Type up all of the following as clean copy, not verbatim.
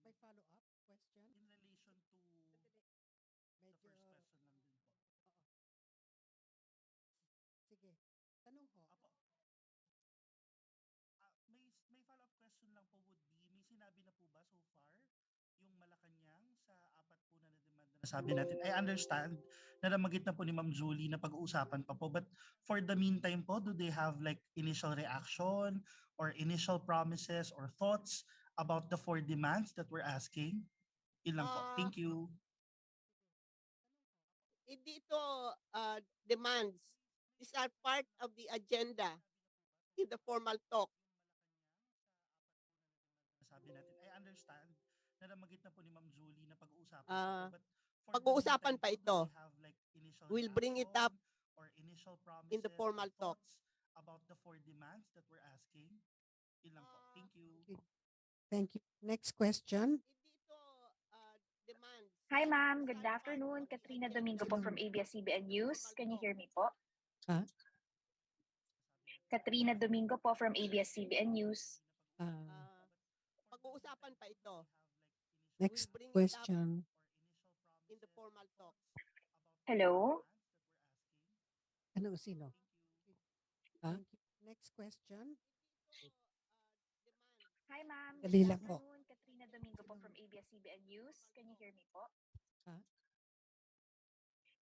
May follow-up question? Medyo, sige. Tanong ho. Sabi natin, I understand na nabanggit na po ni Ma'am Julie na pag-uusapan pa po. But for the meantime po, do they have like initial reaction or initial promises or thoughts about the four demands that we're asking? Yun lang po. Thank you. Hindi ito demands. These are part of the agenda in the formal talk. Sabi natin, I understand na nabanggit na po ni Ma'am Julie na pag-uusapan pa Ah, po. But for the Pag-uusapan meantime pa po, ito. do they have like initial We'll bring it reaction up or initial promises in the formal or talk. thoughts about the four demands that we're asking? Yun lang po. Thank you. Thank you. Next question. Hindi ito demands. Hi, ma'am. These Good are part afternoon. of the Katrina agenda Domingo po from ABS-CBN News. formal Can you talk. hear me po? Ah, Katrina Domingo po from ABS-CBN News. ah, Pag-uusapan pa ito next bring it up. question. in the formal talk. Hello? Ano, sino? Ah, next question. Hi, ma'am. Dali Good lang po. afternoon. Katrina Domingo po from ABS-CBN News. Can you hear me po? Ah,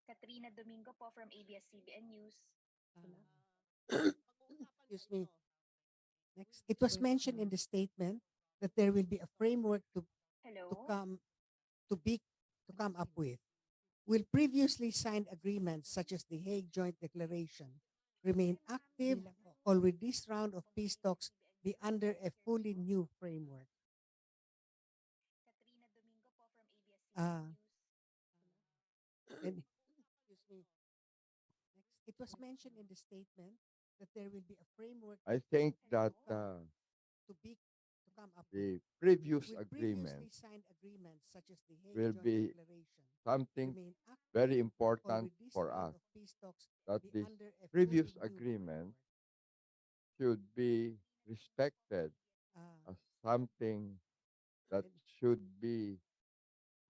Katrina Domingo po from ABS-CBN News. excuse me. Next, it was mentioned in the statement that there will be a framework to Hello? come up with. Will previously signed agreements such as the Hague Joint Declaration remain active, or will this round of peace talks be under a fully new framework? Katrina Domingo po from ABS-CBN Ah. News. And, excuse me. Next, it was mentioned in the statement that there will be a framework I think that to come up with. the previous Will agreement previously signed agreements such as the Hague will Joint be Declaration something remain active, very or important will this for round us, of peace talks that be this under a previous fully new agreement framework? should be respected Ah, as something that and should be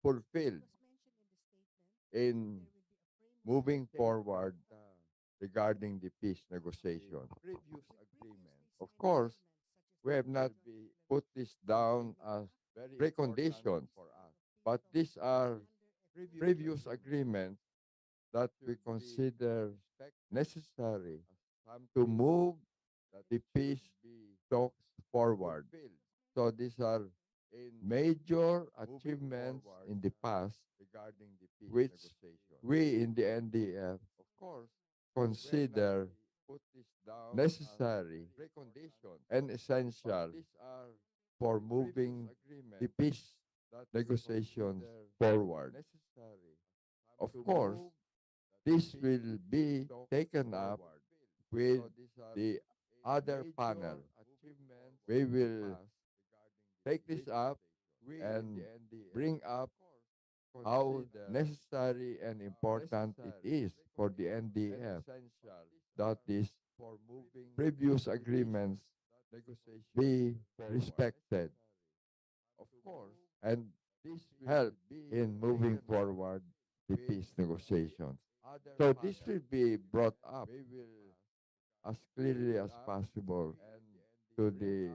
fulfilled it was mentioned in the statement that in there will be a framework moving to forward regarding the peace negotiation. Previous agreement. Of course, we have not put this down as preconditions for us, but these are previous agreements that we consider necessary to move the peace talks forward. So these are major achievements in the past, which we in the NDF, of course, consider necessary and essential for moving the peace negotiations forward. Of course, this will be taken up with the other panel. We will take this up and bring up how necessary and important it is for the NDF that these previous agreements be respected, of course, and help in moving forward the peace negotiations. So this will be brought up as clearly as possible to the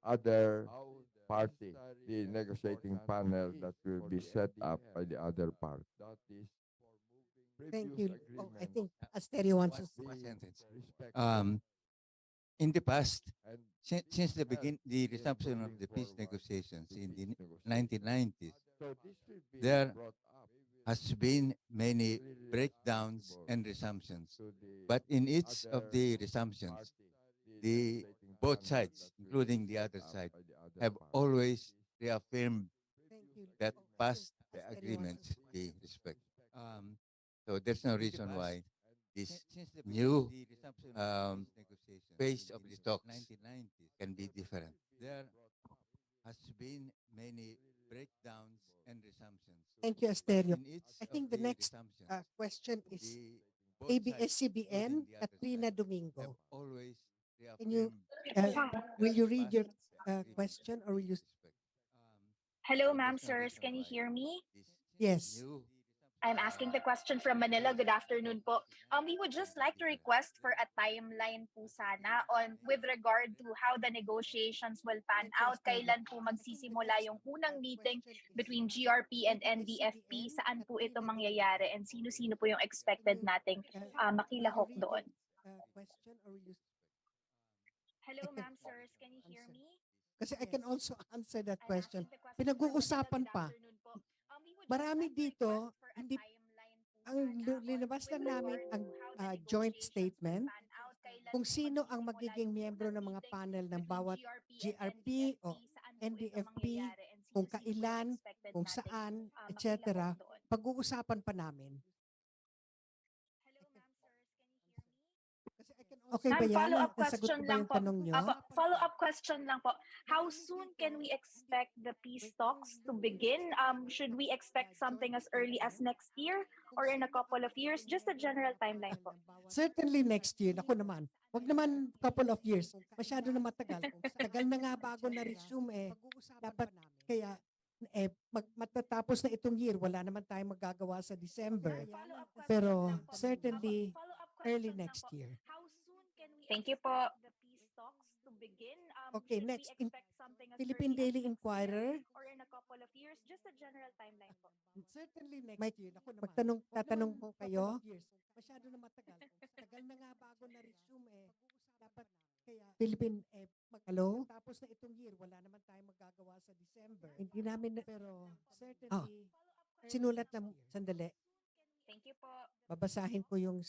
other party, the negotiating panel that will be set up by the other part. thank you. Oh, I think Asterio wants to One sentence. In the past, since the resumption of the peace negotiations in the 1990s, there has been many breakdowns and resumptions. But in each of the resumptions, the both sides, including the other side, have always reaffirmed thank you. that Oh, I past think the Asterio wants agreements to- be respected. So there's no reason why this new phase of the talks can be different. has been many breakdowns and resumptions. Thank you, But Asterio. in each I of think the the next resumptions, question is the both sides, ABS-CBN, including the other Katrina side, have Domingo. always Can you, reaffirmed will you read past your agreements question or will in you? this respect. Hello, So ma'am, there's no sirs. reason Can you why hear me? this Yes. new I'm asking the question from Manila. Good afternoon po. We would just like to request for a timeline po sana on with regard to how the negotiations will pan Thank you, out. Asterio. Kailan po I think the magsisimula next yung unang meeting question is between GRP and ABS-CBN, NDFP? Saan po ito Katrina mangyayari and Domingo. sino-sino po yung Can expected you, nating will you makilahok read doon? your question or will you? Hello, I can ma'am, sirs. Can you hear answer. me? Kasi I can also answer that I'm question. asking the question from Manila. Pinag-uusapan Good pa. afternoon po. We would just Marami like to dito, request for a hindi, timeline po ang sana on linabas with lang namin regard ang to how the joint negotiations will statement pan out. Kailan kung po sino ang magsisimula magiging yung miyembro unang ng mga meeting panel ng between bawat GRP and GRP o NDFP? Saan po ito NDFP, mangyayari and kung sino-sino po yung kailan, expected kung nating saan, etc. makilahok doon? Pag-uusapan pa namin. Hello, ma'am, sirs. Can you hear me? Kasi I can okay ba Ma'am, yan? follow-up Nasagot question ko ba lang yung po. tanong nyo? Follow-up question lang po. How soon can we expect the peace talks to begin? Should we expect something as early as next year or in a couple of years? Just a general timeline po. Certainly next year. Ako naman. Wag naman couple of years. Masyado na matagal. Tagal na nga bago na resume eh. Dapat kaya matatapos na itong year. Wala naman tayong magagawa sa December. Follow-up question Pero lang po. certainly Follow-up early question lang next po. year. How soon can we Thank you po. The peace talks to begin? Okay, Should next. we In expect something as Philippine early as Daily next Inquirer, year or in a couple of years? Just a general timeline po. certainly next year. Ako naman. Tatanong ko kayo. Masyado na matagal. Tagal na nga bago na resume eh. Dapat kaya Philippine hello? Tapos na itong year, wala naman tayong magagawa sa December. Hindi namin pero certainly sinulat na sandali. Thank you po. Babasahin ko yung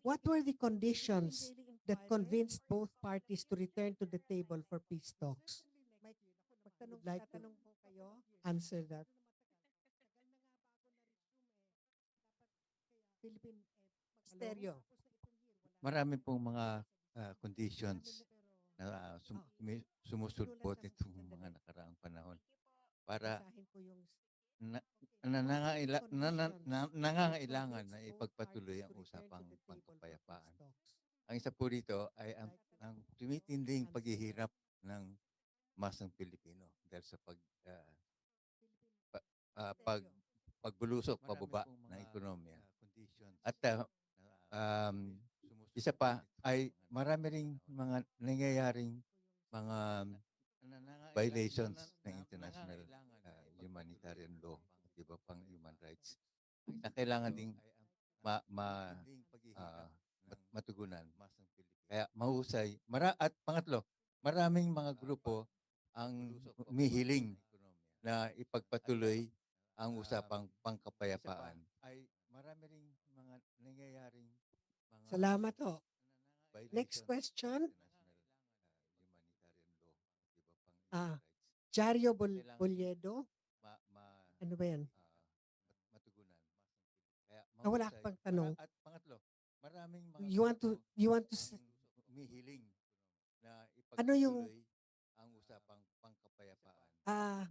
what were the conditions that convinced both parties to return to the table for peace talks? Would like to answer that. Philippine Stereo. Marami pong mga conditions na sumusulpot itong mga nakaraang panahon para Basahin ko yung nangangailangan na ipagpatuloy ang usapang pangkapayapaan. Ang isa po rito ay ang tumitinding paghihirap ng masang Pilipino dahil sa pagbulusok pababa ng ekonomiya. At isa pa ay marami ring mga nangyayaring mga violations ng international humanitarian law at iba pang human rights na kailangan ding matugunan. Kaya mahusay. At pangatlo, maraming mga grupo ang umihiling na ipagpatuloy ang usapang pangkapayapaan. Ay marami ring mga nangyayaring mga Salamat ho. Next violations question. ng international humanitarian law at iba pang human rights. Jario Boliedo. Ano ba yan? Matugunan. Kaya Wala mahusay. pang tanong. At pangatlo, maraming mga You want to ang umihiling na Ano yung- ipagpatuloy ang usapang pangkapayapaan.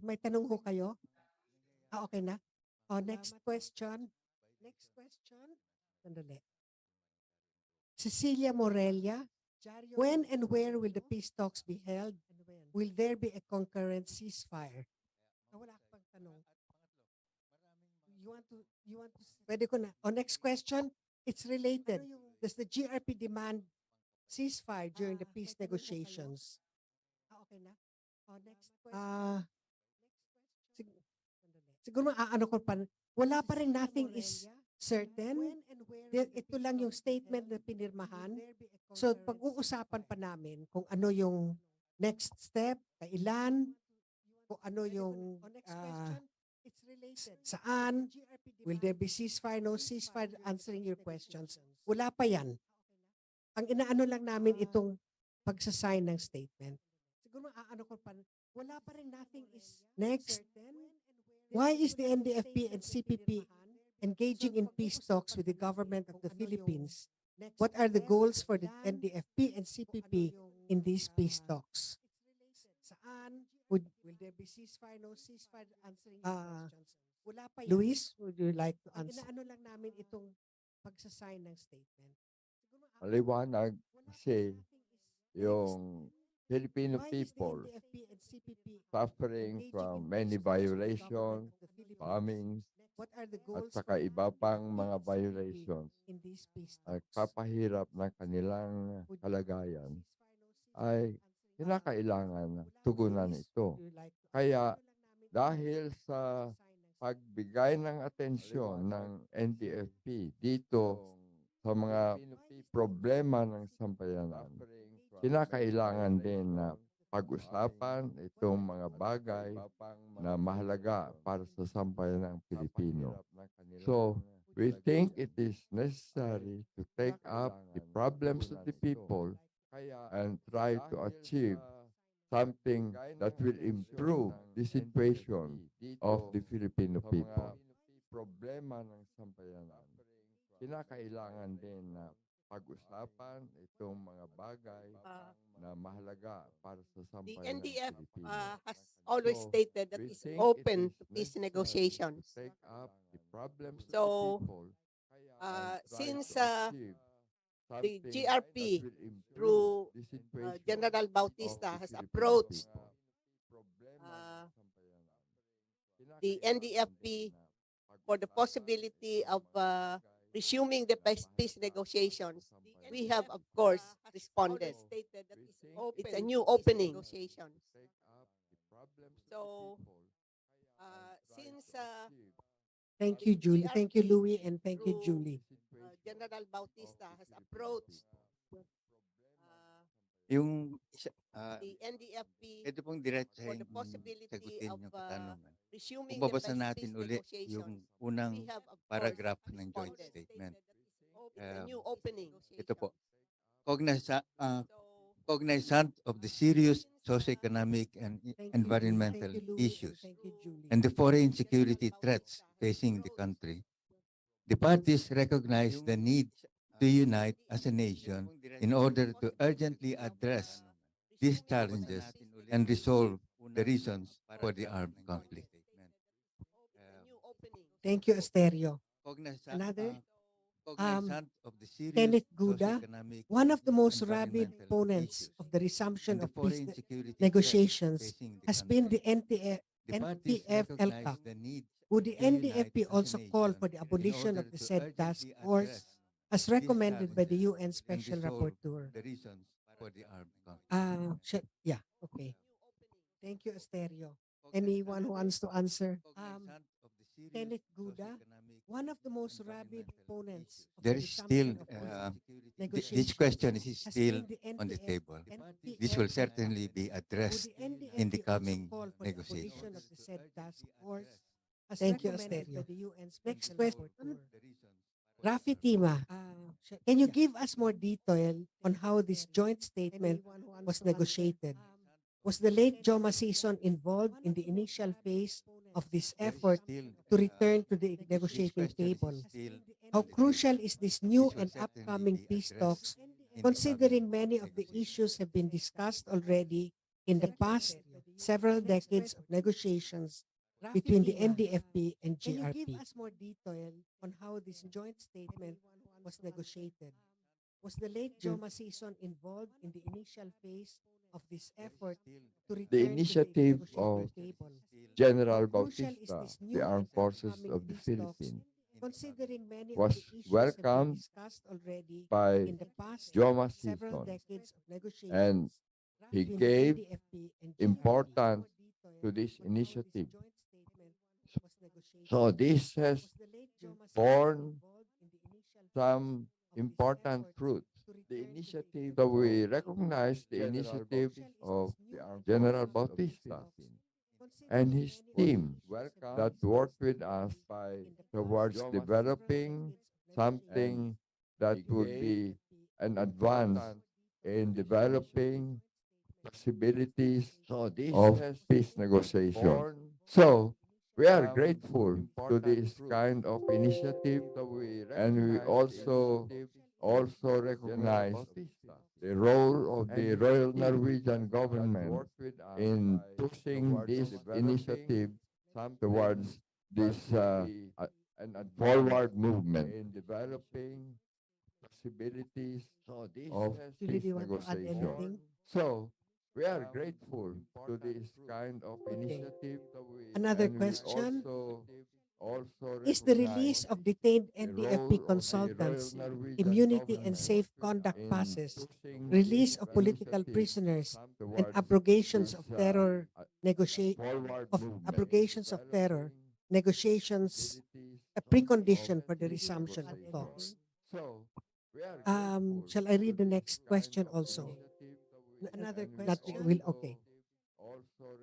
may tanong ho kayo? Okay na. Next question. Next question. Sandali. Cecilia Morelia. When and where will the peace talks be held? Will there be a concurrent ceasefire? Wala pang tanong. You want to pwede ko na. Next question. It's related. Does the GRP demand ceasefire during the peace negotiations? Okay na. Next question. Siguro ano ko pa. Wala pa rin, nothing is certain. Ito lang yung statement na pinirmahan. So pag-uusapan pa namin kung ano yung next step, kailan, kung ano yung saan, will there be ceasefire, no ceasefire, answering your questions. Wala pa yan. Ang inaano lang namin itong pagsasign ng statement. Siguro ano ko pa, wala pa rin, nothing is next. Why is the NDFP and CPP engaging in peace talks with the government of the Philippines? What are the goals for the NDFP and CPP in these peace talks? Saan, Will there be ceasefire, no ceasefire, answering your questions? Wala pa yan. Luis, would you like to answer? Ang inaano lang namin itong pagsasign ng statement. Siguro Maliwanag kasi next, yung Filipino why is the people NDFP and CPP suffering engaging from in many peaceful government violations, of the Philippines? bombings, What are the at goals saka for iba pang NDFP mga and CPP violations in these peace at talks? kapahirap ng kanilang Would kalagayan ceasefire, no ceasefire, ay answering kinakailangan wala pa. tugunan Luis, ito. would you like to Kaya answer? Ano lang namin ito, dahil sa pagsasign ng pagbigay ng atensyon ng NDFP dito sa mga problema ng sambayanan, kinakailangan din na pag-usapan itong mga bagay na mahalaga para sa sambayan ng Pilipino. So, we think it is necessary to take up the problems of the people and try to achieve something that will improve the situation of the Filipino people. Problema ng sambayanan. Kinakailangan din na pag-usapan itong mga bagay na mahalaga para sa The sambayan ng NDF Pilipino. has always So, stated that we it's think open it to is peace necessary negotiations. to take up the problems of So, the people and try since to achieve the something that GRP will improve through the situation General of Bautista the has Filipino approached people. Problema uh, ng sambayanan. the NDFP for the possibility of resuming the peace negotiations, we have, of course, responded. It's a new opening. So, since Thank you, Julie. Thank you, GRP Louie, and thank you, through Julie. General Bautista has approached Yung the NDFP ito pong for diretsahin the possibility sagutin of yung katanungan. resuming Kung the babasa natin peace uli negotiations, yung unang we have, of course, paragraph ng joint responded. statement. It's a new opening. Ito po. Cognizant, So, cognizant of the serious socioeconomic and Thank you, Julie. environmental Thank you, Louie, issues and thank you, Julie. and the foreign security threats facing the country, the parties recognize the need to unite as a nation in order to urgently address these challenges and resolve the reasons for the armed conflict. Thank you, Asterio. Cognizant, Another? cognizant of the serious Kenneth Guda, socioeconomic one of the and most rabid environmental opponents issues of the resumption and the of peace foreign security negotiations threats facing the has been country. the NTF, The parties recognize NTF-ELCAC. the need Would the to unite NDFP as a also call nation for the in abolition order of the to said task urgently force address as these recommended by the challenges UN and Special resolve Rapporteur? the reasons for the armed conflict. Yeah, okay. Thank you, Asterio. Anyone who wants to answer? Cognizant of the serious Kenneth Guda, socioeconomic one of the most and rabid environmental opponents issues. of There the is still resumption of peace this negotiations question is has still been the on the NTF, table. NTF This will ELCAC. certainly be Would addressed the NDFP in the also coming call for the abolition negotiations. of the said task force as Thank you, recommended by Asterio. the UN Next Special question. Rapporteur? Rafi Tima, can you give us more detail on how this joint statement was negotiated? Was the late Joma season involved in the initial phase of this There is effort still, to return to this the negotiating question is table? still How on the crucial table. is this This new will and certainly upcoming be peace addressed talks, in the considering coming many of the negotiations. issues have been discussed already in the past several decades of negotiations between the NDFP and GRP? Can you give us more detail on how this joint statement was negotiated? Was the late Joma season involved in the initial phase of this effort to return The to initiative negotiating of table? General How crucial is Bautista, this the new Armed and Forces upcoming of the peace talks, Philippines, considering many of was the issues have been welcomed discussed already by in the past Joma several season, decades of negotiations and he between the gave NDFP and GRP? importance to this initiative. So this has borne some important fruits. The initiative, so we recognize the initiative of General Bautista and his team that worked with us towards developing something that would be an advance in developing possibilities of peace negotiation. So we are grateful to this kind of initiative, and we also recognize the role of the Royal Norwegian government in pushing this initiative towards this forward movement in developing possibilities of Julie, peace do you want to add negotiation. anything? So we are grateful to this kind of Okay. initiative. Another And we question. also Is the recognize release of detained the NDFP role of the consultants, Royal Norwegian immunity and government safe conduct in passes, pushing release this of political initiative prisoners, and towards abrogations this of terror forward of movement in abrogations of terror developing negotiations possibilities a precondition of for the peace resumption of negotiation. talks. So we are grateful Shall I read to the this next kind question of also? initiative. Another And we question. Will also okay.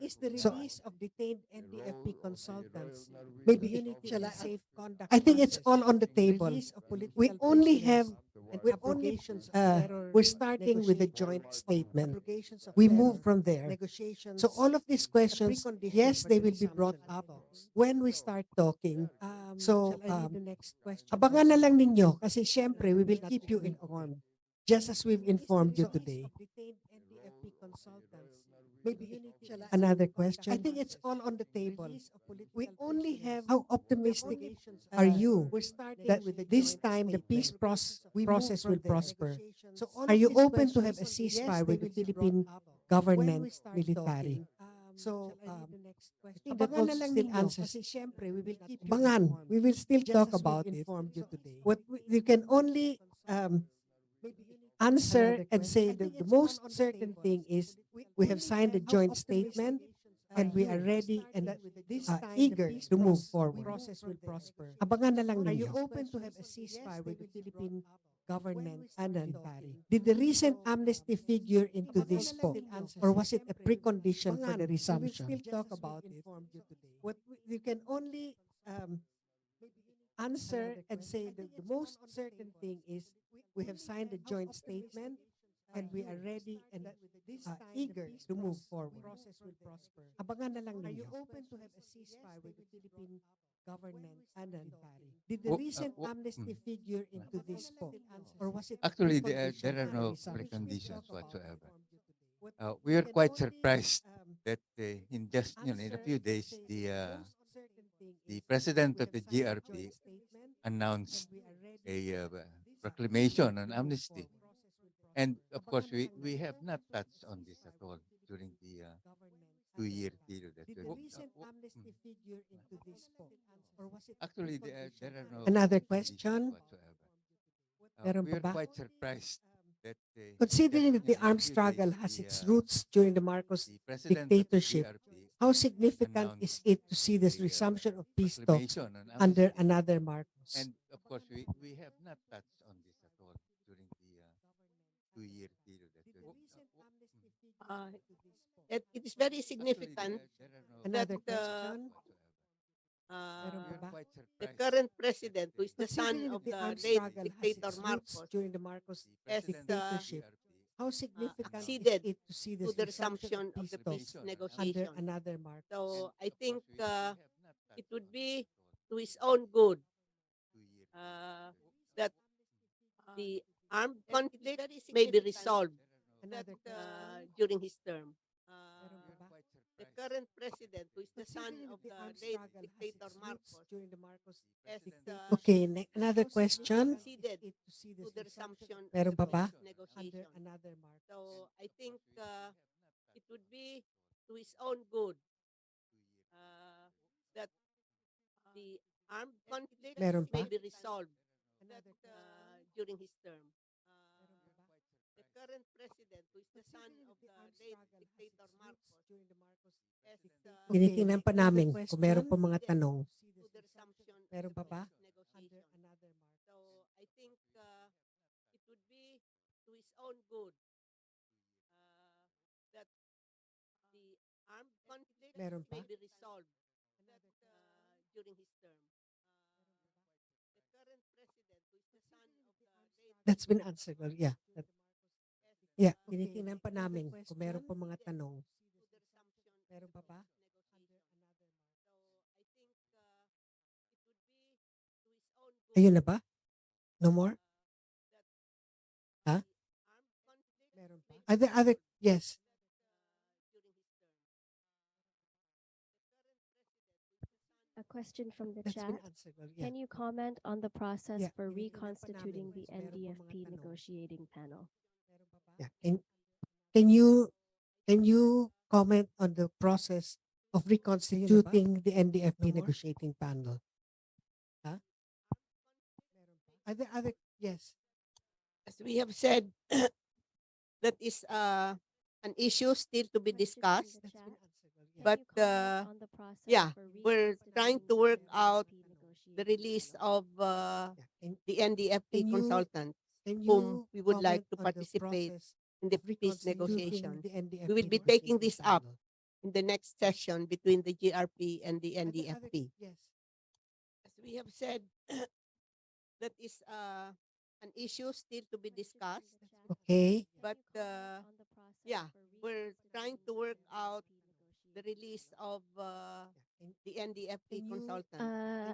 Is the recognize release of detained the NDFP role of the consultants, Royal maybe Norwegian immunity government and safe conduct in I think it's all on the table. release Of we political only prisoners have and we abrogations of uh, terror. We're starting with a joint statement. abrogations of We terror, move from there. negotiations. So all of these questions, precondition yes, for they the will be brought resumption of up talks. when we start talking. So, shall I read the next question? abangan na lang ninyo kasi syempre we will keep you informed just as we've informed you today. NDFP consultants. Maybe another question. I think it's all on the table. We only have How optimistic are you we're starting that with a this joint time the peace statement. process will from there. prosper? So all Are of you these open to have a questions, yes, ceasefire they with the will be Philippine brought up when government we start military? talking. So, I I think think that abangan also na lang still ninyo answers. kasi syempre we will keep you Abangan, informed. we will still Just talk as we've about it. informed you today. What you can only answer Another and question. say I that think the it's all most on the certain table. thing is we have only signed a have joint how statement optimistic and we are you ready and starting with a joint eager peace to move process forward. will prosper. Abangan na lang Are you ninyo. open to have a ceasefire with the Philippine government and and military. military? Did the recent amnesty figure into Abangan this na lang po? ninyo Or kasi was it a syempre, precondition for abangan, the we will resumption? still talk about it. What you can only Answer another and question. say I that think the it's all most on the certain table. thing is we have signed a How joint optimistic statement are and we you are ready and starting with this time the eager peace to move process forward. will prosper? Abangan na lang Are you ninyo. open to have a ceasefire with the Philippine government and military? Did the Wo- recent wo- amnesty mm. figure into this po? Or was it a Actually, there precondition are for the no resumption? preconditions whatsoever. What We you are can quite only, surprised that in just in a answer few and days say the most certain thing the is president we of have the signed a GRP joint statement and announced we are ready a this proclamation on to move amnesty, forward. and of course Abangan na lang we ninyo. have not touched on this at all during the Government and 2 year military. period. That Did the recent amnesty figure into this po? Or was it a Actually, precondition there are for no the Another preconditions question? whatsoever. Meron We pa are ba? quite surprised that Considering that the in a armed few struggle days has its the roots during the Marcos the president of the dictatorship, GRP how significant is announced it to see this a resumption of peace talks proclamation on under amnesty, another Marcos? and of course we have not touched on this at all during the 2 year period. That Did the we- recent w- amnesty mm. figure Uh, into this po? it is very Actually, significant there are no Another that question? whatsoever. Meron uh, pa ba? We are quite the surprised current that president, who is the son Considering of that the the armed late struggle has dictator its roots Marcos, during the Marcos the has president of the dictatorship, GRP how significant is acceded it to see to this the resumption of resumption of peace the talks peace proclamation on under negotiation. another Marcos? So I of course think we have not it touched would on be this at all to his own good 2 year uh, period. that the armed It is conflict very may be significant. resolved Another question? during his term. Meron pa ba? Quite The surprised current president, who is the son Considering of that the the armed late struggle has dictator its roots Marcos, during the Marcos has dictatorship. Okay, another How question? significant is acceded it to see to this the resumption resumption of of Meron the pa ba? peace Under negotiation. another Marcos. So I think it would be to his own good that the armed conflict Meron may pa? be resolved Another during his term. The current president, who is the son Considering of that the the armed late struggle has dictator its roots Marcos, during the Marcos has dictatorship. Tinitingnan pa Another namin kung meron pa mga acceded tanong. to the resumption of Meron the pa ba? peace Under negotiation. another Marcos. So I think it would be to his own good that the armed conflict Meron pa? may be resolved during his term. The current president, who is the son of the late That's been answered. Well, yeah. Yeah, Okay, tinitingnan pa another namin kung meron pa question? mga tanong. to the resumption of Meron pa the ba? peace negotiation. So I think it would be to his own good Ayun na ba? No more? that Ha? the armed conflict Are there other, yes, A question from the that's chat. been answered. Well, yeah. Can you comment on the process Yeah, for hindi pa namin. reconstituting the Meron pa mga NDFP tanong. negotiating panel? Yeah. Can you comment on the process of reconstituting the NDFP negotiating panel? Huh? Are there other, yes, As we have said, that is an issue still to be Question from discussed. the that's chat. been answered. Well, yeah. Can But, you comment on the process yeah, for we're trying to work reconstituting the out NDFP the negotiating release panel? of Yeah. the NDFP Can you- consultant Can whom you we would like comment to on the participate process in the of peace reconstituting negotiations. the NDFP We will be taking negotiating this up panel? in the next session between the GRP and the Are there other- NDFP. Yes. As we have said, that is an issue still to be discussed. Okay. But, yeah, we're trying to work out the release of the NDFP Can you- consultant.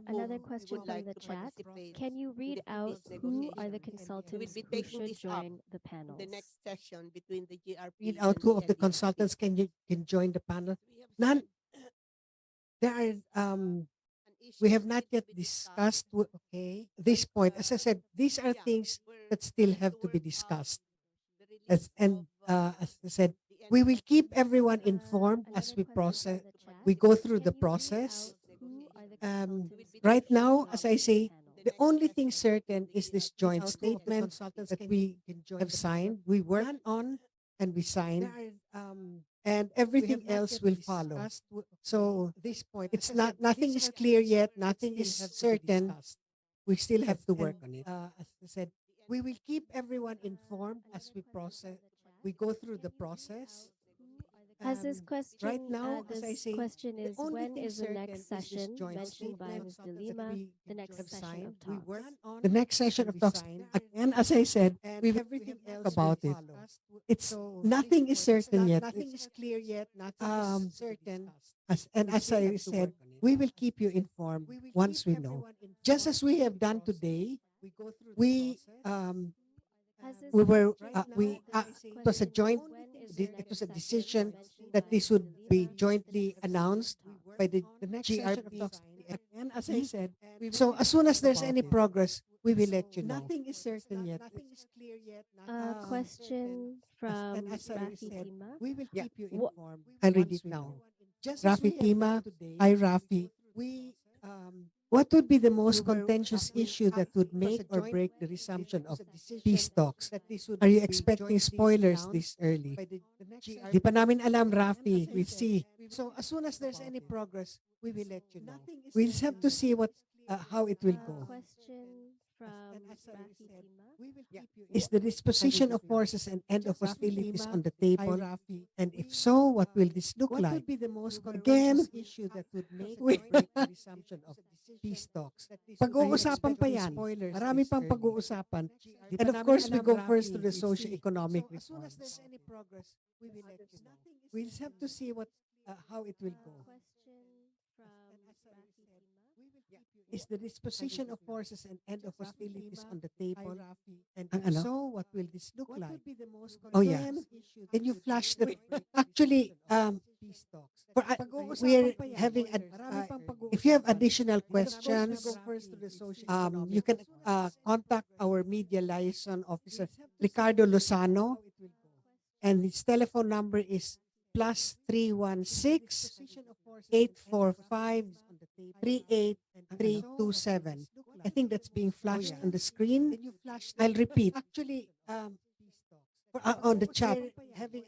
Another whom we question would from like the to chat. participate Can you read the out peace who are the negotiations. We will consultants be who taking should this up join the in panels? the next session between the GRP Read out and who the of the NDFP. consultants can join the panel. We have None. said, There are an issue we have not still yet to be discussed discussed. okay this point. As I said, these are Yeah, things we're that still trying have to be work out discussed. the release As I said, the we will NDFP keep everyone consultant. informed as Another we question process. from the chat. We go through Can the you read process. out who are the Um, consultants right who should now, join as I say, panels? the only thing certain is this joint statement that we have signed. We worked on and we signed, and everything else will follow. So this point, it's not nothing is clear yet. Nothing is certain. We still have to work on it. As I said, we will keep everyone informed as we process. We go through the process. Has this question, right now, this as I say, question the is, only when thing is the next certain is this session joint mentioned by statement Ms. De that Lima, we the next have session signed. of We talks? worked on the next session of talks. Again, as I said, we will Everything talk else about will it. follow. It's nothing is certain yet. Nothing is clear yet. Nothing Um, is certain. As I said, we will keep you informed once we know. Just as we have done today, we Has this we were question, we this it was a question joint is, when is the it was a next decision session that mentioned this by would Ms. De be Lima, the jointly next session of announced talks? by the GRP. And as I said, so as soon as there's any progress, we will let you know. Nothing is certain yet. Nothing is clear yet. A question from and as I Rafi said, Tima. We will keep you Wha- informed. I'll read once it we now. know. Just as Rafi we have Tima, done today, hi Rafi. we What would be the most we were- contentious we- issue that would it was make a or joint- break the resumption of decision peace talks? that this would Are you be expecting jointly spoilers announced this early? by the next Di session. pa namin alam, And Rafi. as I We'll said, see. So as soon as there's any progress, we will let you know. Nothing is We'll just have to certain see yet. what how it will A go. question from and as I Rafi said, Tima. we will keep you Is the informed. disposition of Everything now. forces and end of Just Rafi hostilities Tima, on the hi table? Rafi. And if We, so, what will this look What like? would be the most Again, contentious issue that would make we- or break the resumption of peace talks? Pag-uusapan pa yan. Marami pang pag-uusapan. And of course, we go first to the socio-economic So as soon as there's reforms. any progress, we will let you know. We'll just have to see what how it will go. Question from Rafi Tima. Is the disposition of forces and end of hostilities on the table? And Ang if ano? so, what will this look What like? would be the most Oh, yeah. contentious issue Can that you would flash make the or break actually resumption of peace talks? for Pag-uusapan we are pa yan. having Marami pang if you have pag-uusapan. additional And of course, we questions, go first to the socio-economic you can reforms. contact our media liaison officer We'll have to see Ricardo Lozano, how it will go. and his telephone number is plus +316 Disposition of forces and 845 on the table. 38327. I think that's being flashed on the screen. Can you flash I'll repeat. Actually, For, on the chat, having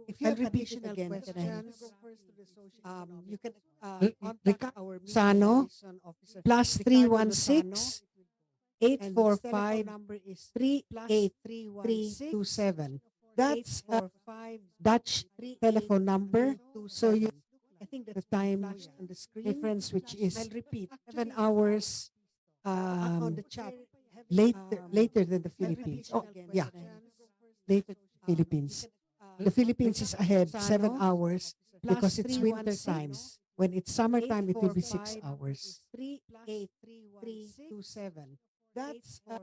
if you I'll have repeat it additional again. questions, You can contact our media Sano, liaison officer plus Ricardo 316 and his telephone 845 number is 38327. That's a 845 Dutch telephone number. So you I think the that's time flashed on the screen. difference, which is I'll repeat 7 hours on the chat later than the Philippines. Oh, yeah, later Philippines. The Philippines is ahead 7 hours because it's winter time. When it's summertime, it will be 6 hours. 38327. That's a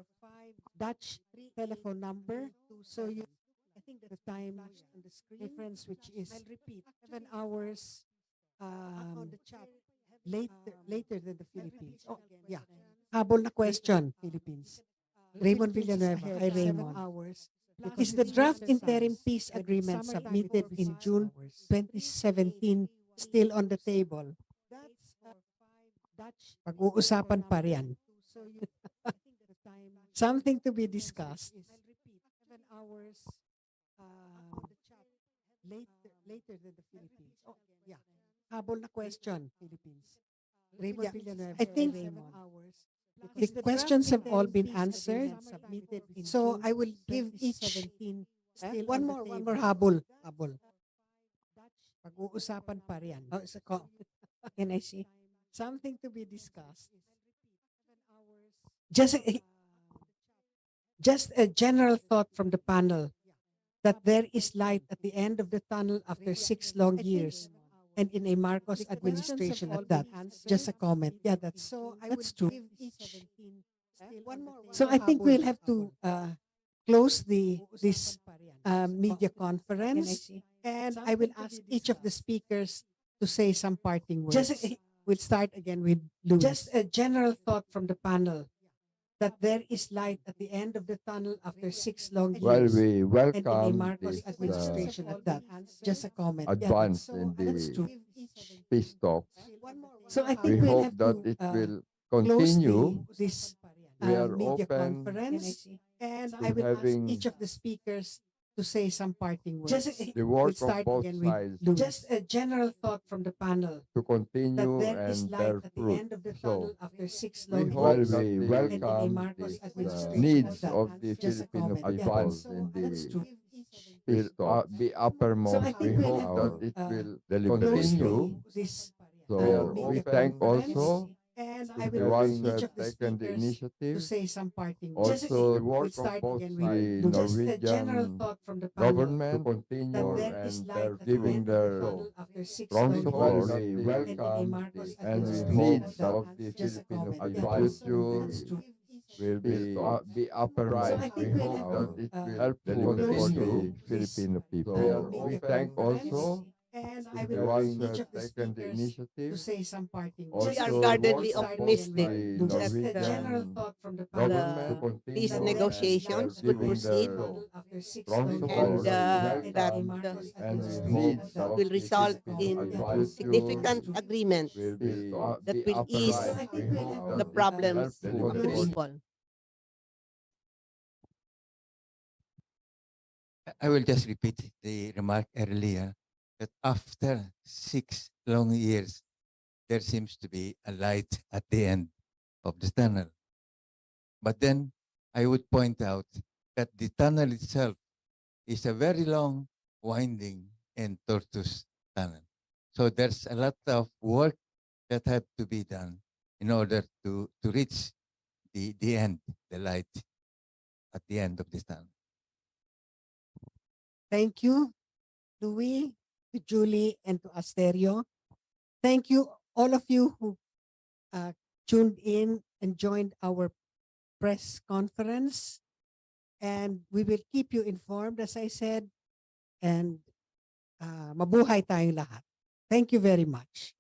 Dutch telephone number. So you the time on the difference, which is, I'll repeat, 7 hours on the chat later than the Philippines. Oh, yeah. Habol na question, Philippines. Raymond Villanueva. Hi, Raymond. Is the draft interim peace agreement submitted in June 2017 still on the table? Pag-uusapan pa riyan. Something to be discussed. 7 hours later than the Philippines. Oh, yeah. Habol na question, Philippines. Raymond Villanueva. I think the questions have all been answered. So I will give each one more habol. Pag-uusapan pa riyan. Oh, can I see? Something to be discussed. Just a general thought from the panel that there is light at the end of the tunnel after 6 long years, and in a Marcos administration at that. Just a comment. Yeah, that's true. So I think we'll have to close this media conference, and I will ask each of the speakers to say some parting words. We'll start again with Louis. Just a general thought from the panel that there is light at the end of the tunnel after 6 long Well, years, we and in a welcome Marcos this administration at that. Just a comment. advance Yeah, in that's the true. peace talks. So I We think we'll hope have that to it will close continue. this We are media open conference, and to I will ask having each of the speakers to say some parting words. the We'll work of start both again with sides Louis. Just a general thought from the panel to that continue there is and light bear at the fruit. end of the So tunnel after 6 we long hope years, that we and in a welcome Marcos the administration needs at that. of the Just a Filipino comment. Yeah, people that's in that's the true. will be So uppermost. I We think we'll hope have that to it will close continue. this So we media thank conference, also and to I the will ask ones who each have of the taken the speakers to initiative. say some parting words. Also, the We'll work of start both again with the Louis. Just a general Norwegian thought from the panel government to that continue there is and light they're at the giving end of the their tunnel after 6 strong long support. years, We and in a welcome Marcos and we administration hope at that that. the Just a Filipino comment. people Yeah, that's future true. will be So uppermost. I We think we'll hope have that to it will close helpful for the this Filipino people. We media thank conference, also and to I the will ask ones who each have of the taken the speakers initiative. to say some parting Also, words. We are the guardedly work of both optimistic the Just a that general Norwegian thought from the government to the continue peace and negotiations they're could giving proceed their after 6 strong long support. and years, We that welcome and we hope it that will the result Filipino in future significant agreements will that be will ease upright. We hope that the it problems helpful of the for the people. I will just repeat the remark earlier that after 6 long years, there seems to be a light at the end of the tunnel. But then I would point out that the tunnel itself is a very long, winding, and tortuous tunnel. So there's a lot of work that had to be done in order to reach the end, the light at the end of this tunnel. Thank you, Louis, to Julie, and to Asterio. Thank you, all of you who tuned in and joined our press conference. And we will keep you informed, as I said, and mabuhay tayong lahat. Thank you very much.